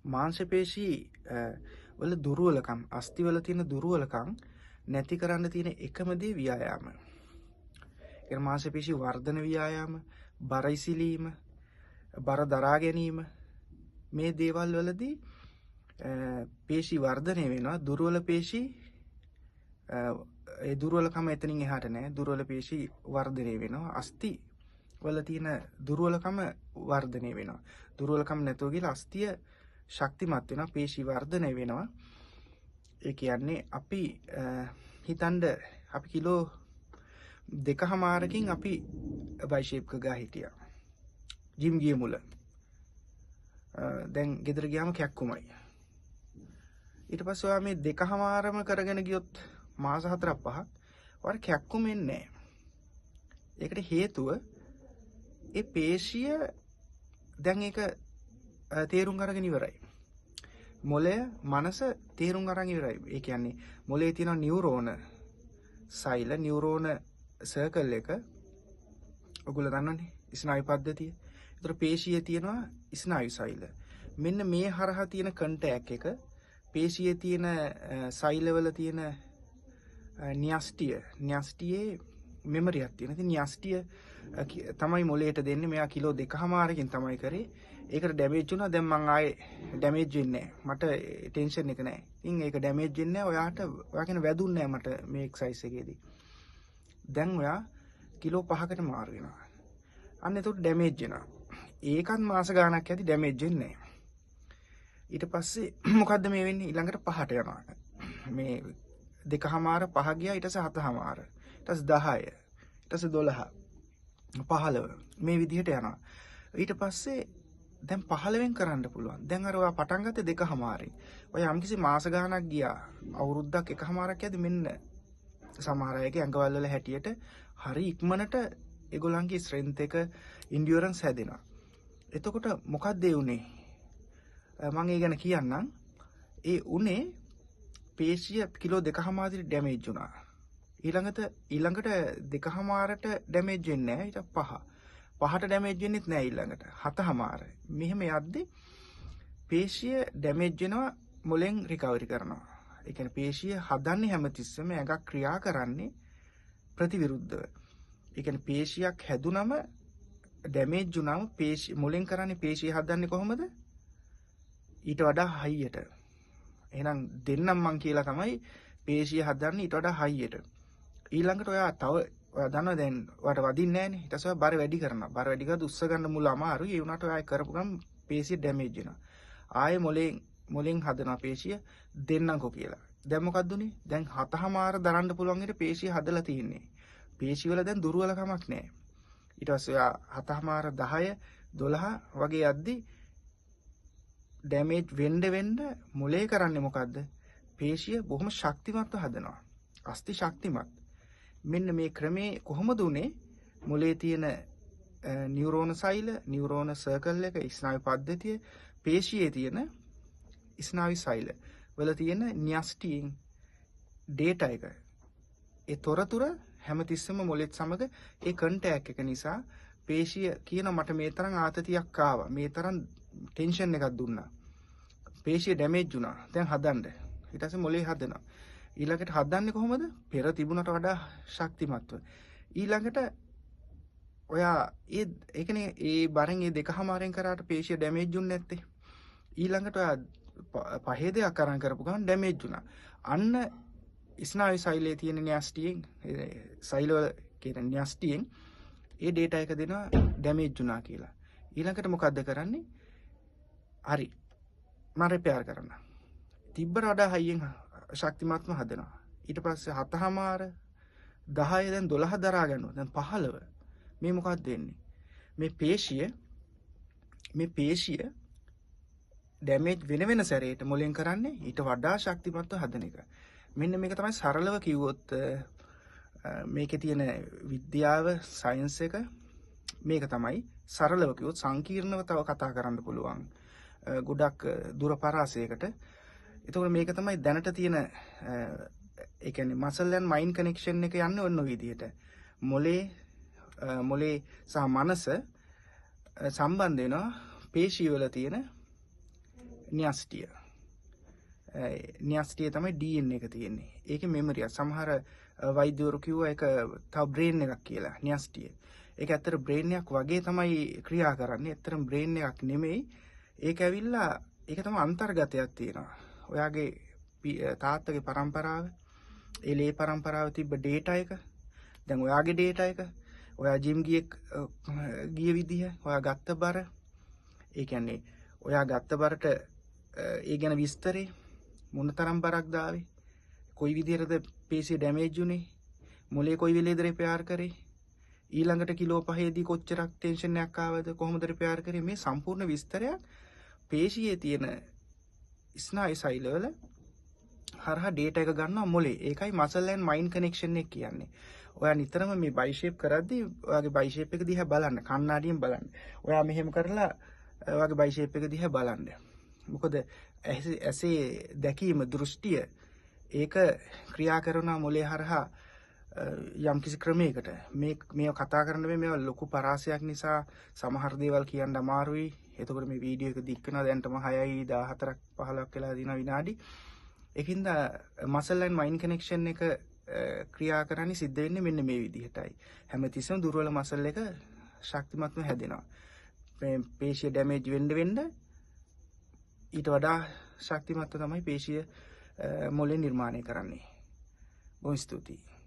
මාංශ පේශී වල දුර්වලකම්, අස්ථි වල තියෙන දුර්වලකම් නැති කරන්න තියෙන එකම දේ ව්‍යායාම. ඒ මාංශ පේශී වර්ධන ව්‍යායාම, බර ඉසිලීම, බර දරා ගැනීම මේ දේවල් වලදී පේශී වර්ධනය වෙනවා. දුර්වල පේශී ඒ දුර්වලකම එතනින් එහාට නෑ. දුර්වල පේශී වර්ධනය වෙනවා. අස්ථි වල තියෙන දුර්වලකම වර්ධනය වෙනවා. දුර්වලකම නැතුව ගිහලා අස්ථිය ශක්තිමත් වෙනවා. පේශී වර්ධනය වෙනවා. ඒ කියන්නේ අපි හිතන්න අපි කිලෝ 2.5කින් අපි බයිෂේප් එක ගා හිටියා. ජිම් ගිය මුල. දැන් ගෙදර ගියාම කැක්කුමයි. ඊට පස්සේ ඔයා මේ 2.5ම කරගෙන ගියොත් මාස 4-5ක් ඔයාට කැක්කුම එන්නේ නැහැ. ඒකට හේතුව ඒ පේශිය දැන් ඒක තේරුම් අරගෙන ඉවරයි. මොළය මනස තේරුම් අරන් ඉවරයි. ඒ කියන්නේ මොළයේ තියෙන නියුරෝන සෛල නියුරෝන සර්කල් එක ඔයගොල්ලෝ දන්නවනේ ස්නායු පද්ධතිය. ඒතර පේශියේ තියෙනවා ස්නායු සෛල. මෙන්න මේ හරහා තියෙන කන්ටැක්ට් එක පේශියේ තියෙන සෛලවල තියෙන න්‍යෂ්ටියේ මෙමරියක් තියෙනවා. ඉතින් න්‍යෂ්ටිය තමයි මොළයට දෙන්නේ. මෙයා කිලෝ 2.5කින් තමයි කරේ. ඒකට ඩැමේජ් වුණා. දැන් මං ආයේ ඩැමේජ් වෙන්නේ නැහැ. මට ටෙන්ෂන් එක නැහැ. ඉතින් ඒක ඩැමේජ් වෙන්නේ නැහැ. ඔයා කියන වැදුන්නේ නැහැ මට මේ එක්සර්සයිස් එකේදී. දැන් ඔයා කිලෝ 5කට මාරු වෙනවා. අන්න එතකොට ඩැමේජ් වෙනවා. ඒකත් මාස ගාණක් ඇති ඩැමේජ් වෙන්නේ නැහැ. ඊට පස්සේ මොකද්ද මේ වෙන්නේ? ඊළඟට 5ට යනවා. මේ 2.5 5 ගියා. ඊට පස්සේ 7.5. ඊට පස්සේ 10. ඊට පස්සේ 12. 15 මේ විදිහට යනවා. ඊට පස්සේ දැන් 15න් කරන්න පුළුවන්. දැන් අර ඔයා පටන් ගත්තේ 2.5න්. ඔය යම්කිසි මාස ගාණක් ගියා. අවුරුද්දක් 1.5ක් යද්දි මෙන්න සමහර අයගේ ඇඟවල වල හැටියට හරි ඉක්මනට ඒගොල්ලන්ගේ ස්ට්‍රෙන්ත් එක ඉන්ඩියුරන්ස් හැදෙනවා. එතකොට මොකක්ද ඒ උනේ? මම ඒ ගැන කියන්නම්. ඒ උනේ පේශිය කිලෝ 2.5 ඩැමේජ් වුණා. ඊළඟට 2.5ට ඩැමේජ් වෙන්නේ නැහැ. ඊට 5. 5ට ඩැමේජ් වෙන්නෙත් නැහැ ඊළඟට. 7.5. මෙහෙම යද්දි පේශිය ඩැමේජ් වෙනවා මොලෙන් රිකවරි කරනවා. ඒ කියන්නේ පේශිය හදන්නේ හැමතිස්සෙම ඇඟක් ක්‍රියා කරන්නේ ප්‍රතිවිරුද්ධව. ඒ කියන්නේ පේශියක් හැදුනම ඩැමේජ් වුණාම මොලෙන් කරන්නේ පේශිය හදන්නේ කොහොමද? ඊට වඩා හයියට. එහෙනම් දෙන්නම් මං කියලා තමයි පේශිය හදන්නේ ඊට වඩා හයියට. ඊළඟට ඔයා දන්නවා දැන් ඔයාට වදින්නේ නැහනේ. ඊට පස්සේ බර වැඩි කරනවා. බර වැඩි කරද්දී උස්ස ගන්න මුල අමාරුයි. ඒ වුණාට ඔයා කරපු ගමන් පේශිය ඩැමේජ් වෙනවා. ආයේ මොලෙන් හදනවා පේශිය දෙන්නම්කෝ කියලා. දැන් මොකක්ද උනේ? දැන් 7.5 දරන්න පුළුවන් විදිහට පේශිය හදලා තියෙන්නේ. පේශිය වල දැන් දුර්වලකමක් නැහැ. ඊට පස්සේ ඔයා 7.5 10 12 වගේ යද්දි ඩැමේජ් වෙන්න මොලේ කරන්නේ මොකද්ද? පේශිය බොහොම ශක්තිමත්ව හදනවා. අස්ථි ශක්තිමත්. මෙන්න මේ ක්‍රමේ කොහොමද උනේ? මොලේ තියෙන නියුරෝන සෛල, නියුරෝන සර්කල් එක, ස්නායු පද්ධතිය, පේශියේ තියෙන ස්නායු සෛල වල තියෙන න්‍යෂ්ටියෙන් ඩේටා එක. ඒ තොරතුර හැමතිස්සෙම මොලෙත් සමග ඒ කන්ටැක්ට් එක නිසා පේශිය කියන මට මේ තරම් ආතතියක් ආවා. මේ තරම් ටෙන්ෂන් එකක් දුන්නා. පේශිය ඩැමේජ් වුණා. දැන් හදන්න. ඊට පස්සේ මොලේ හදනවා. ඊළඟට හදන්නේ කොහොමද? පෙර තිබුණට වඩා ශක්තිමත්ව. ඊළඟට ඔයා ඒ කියන්නේ ඒ බරෙන් ඒ 2.5න් කරාට පේශිය ඩැමේජ් වුනේ නැත්තේ. ඊළඟට ඔයා 5 දෙයක් අරන් කරපු ගමන් ඩැමේජ් වුණා. අන්න ස්නායු සෛලයේ තියෙන න්‍යෂ්ටියෙන් සෛලවල කියන න්‍යෂ්ටියෙන් ඒ ඩේටා එක දෙනවා ඩැමේජ් වුණා කියලා. ඊළඟට මොකද්ද කරන්නේ? හරි. මම රිපෙයාර් කරනවා. තිබ්බට වඩා හයියෙන් ශක්තිමත්ව හදනවා. ඊට පස්සේ 7.5 10 දැන් 12 දරා ගන්නවා. දැන් 15. මේ මොකක්ද වෙන්නේ? මේ පේශිය ඩැමේජ් වෙන සැරේට මොලෙන් කරන්නේ ඊට වඩා ශක්තිමත්ව හදන එක. මෙන්න මේක තමයි සරලව කිව්වොත් මේකේ තියෙන විද්‍යාව සයන්ස් එක මේක තමයි සරලව කිව්වොත් සංකීර්ණව තව කතා කරන්න පුළුවන්. ගොඩක් දුර පරාසයකට. එතකොට මේක තමයි දැනට තියෙන ඒ කියන්නේ මසල් ඇන් මයින්ඩ් කනෙක්ෂන් එක යන්නේ ඔන්න ඔය විදිහට. මොලේ සහ මනස සම්බන්ධ වෙනවා පේශී වල තියෙන න්‍යෂ්ටිය. න්‍යෂ්ටිය තමයි DNA එක තියෙන්නේ. ඒකේ මෙමරිය. සමහර වෛද්‍යවරු කිව්වා ඒක තව බ්‍රේන් එකක් කියලා. න්‍යෂ්ටිය. ඒක ඇත්තට බ්‍රේන් එකක් වගේ තමයි ක්‍රියා කරන්නේ. ඇත්තටම බ්‍රේන් එකක් නෙමෙයි. ඒක ඇවිල්ලා ඒක තමයි අන්තර්ගතයක් තියෙනවා. ඔයාගේ තාත්තගේ පරම්පරාව, ඒ ලේ පරම්පරාවේ තිබ්බ ඩේටා එක, දැන් ඔයාගේ ඩේටා එක, ඔයා ජිම් ගිය විදිහ, ඔයා ගත්ත බර, ඒ කියන්නේ ඔයා ගත්ත බරට ඒ ගැන විස්තරේ මොනතරම් බරක් දාවේ, කොයි විදිහටද පේශිය ඩැමේජ් උනේ, මොලේ කොයි වෙලේද රිපෙයාර් කරේ, ඊළඟට කිලෝ 5ේදී කොච්චරක් ටෙන්ෂන් එකක් ආවද, කොහොමද රිපෙයාර් කරේ, මේ සම්පූර්ණ විස්තරයක් පේශියේ තියෙන ස්නායු සෛලවල හරහා ඩේටා එක ගන්නවා මොලේ. ඒකයි මසල් ඇන්ඩ් මයින්ඩ් කනෙක්ෂන් එක කියන්නේ. ඔයා නිතරම මේ බයිෂේප් කරද්දී ඔයාගේ බයිෂේප් එක දිහා බලන්න, කණ්ණාඩියෙන් බලන්න. ඔයා මෙහෙම කරලා ඔයාගේ බයිෂේප් එක දිහා බලන්න. මොකද ඇසේ දැකීම දෘෂ්ටිය ඒක ක්‍රියා කරන මොලේ හරහා යම් කිසි ක්‍රමයකට මේ කතා කරන්න මේවා ලොකු පරාසයක් නිසා සමහර දේවල් කියන්න අමාරුයි. එතකොට මේ වීඩියෝ එක දික් වෙනවා දැන්ටම 6යි 14ක් 15ක් වෙලා දිනවා විනාඩි. ඒකින්ද මසල් ඇන්ඩ් මයින්ඩ් කනෙක්ෂන් එක ක්‍රියා කරන්නේ සිද්ධ වෙන්නේ මෙන්න මේ විදිහටයි. හැමතිස්සෙම දුර්වල මසල් එක ශක්තිමත්ව හැදෙනවා. මේ පේශිය ඩැමේජ් වෙන්න ඊට වඩා ශක්තිමත්ව තමයි පේශිය මොලේ නිර්මාණය කරන්නේ. බොහොම ස්තුතියි.